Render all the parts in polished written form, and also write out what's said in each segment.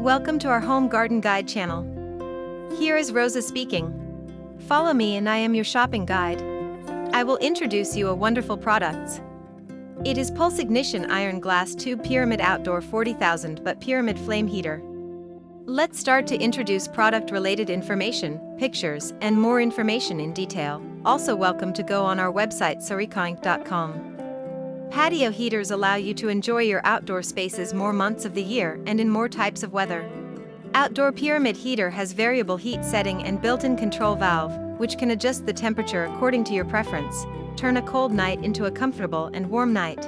Welcome to our Home Garden Guide channel. Here is Rosa speaking. Follow me and I am your shopping guide. I will introduce you a wonderful products. It is pulse ignition iron glass tube pyramid outdoor 40,000 but pyramid flame heater. Let's start to introduce product related information, pictures, and more information in detail. Also welcome to go on our website 𝐏𝐫𝐶. Patio heaters allow you to enjoy your outdoor spaces more months of the year and in more types of weather. Outdoor pyramid heater has variable heat setting and built-in control valve, which can adjust the temperature according to your preference, turn a cold night into a comfortable and warm night.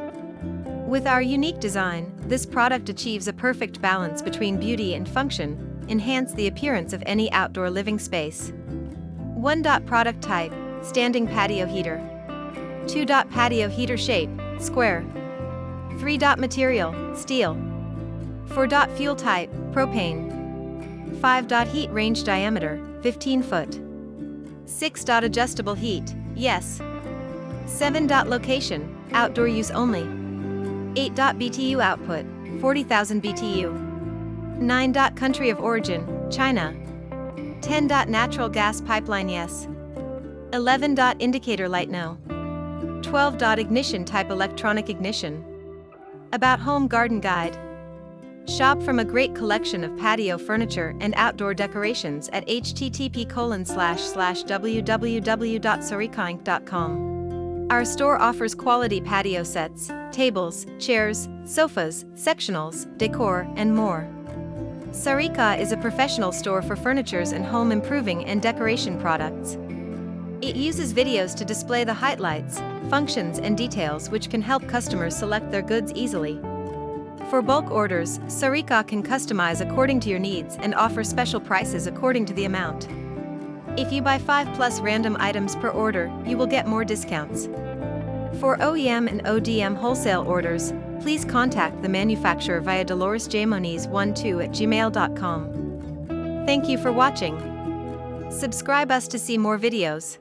With our unique design, this product achieves a perfect balance between beauty and function, enhance the appearance of any outdoor living space. 1. Product type, standing patio heater. 2. Patio heater shape, square. 3. Material, steel. 4. Fuel type, propane. 5. Heat range diameter, 15 foot. 6. Adjustable heat, yes. 7. Location, outdoor use only. 8. BTU output, 40,000 BTU. 9. Country of origin, China. 10. Natural gas pipeline, yes. 11. Indicator light, no. 12. Ignition type electronic ignition. About Home Garden Guide. Shop from a great collection of patio furniture and outdoor decorations at http://www.𝐏𝐫𝐶.com. Our store offers quality patio sets, tables, chairs, sofas, sectionals, decor, and more. 𝐏𝐫𝐶 is a professional store for furnitures and home improving and decoration products. It uses videos to display the highlights, functions and details which can help customers select their goods easily. For bulk orders, 𝐏𝐶 can customize according to your needs and offer special prices according to the amount. If you buy 5+ random items per order, you will get more discounts. For OEM and ODM wholesale orders, please contact the manufacturer via 𝐷oloresJMoniz12@gmail.com. Thank you for watching. Subscribe us to see more videos.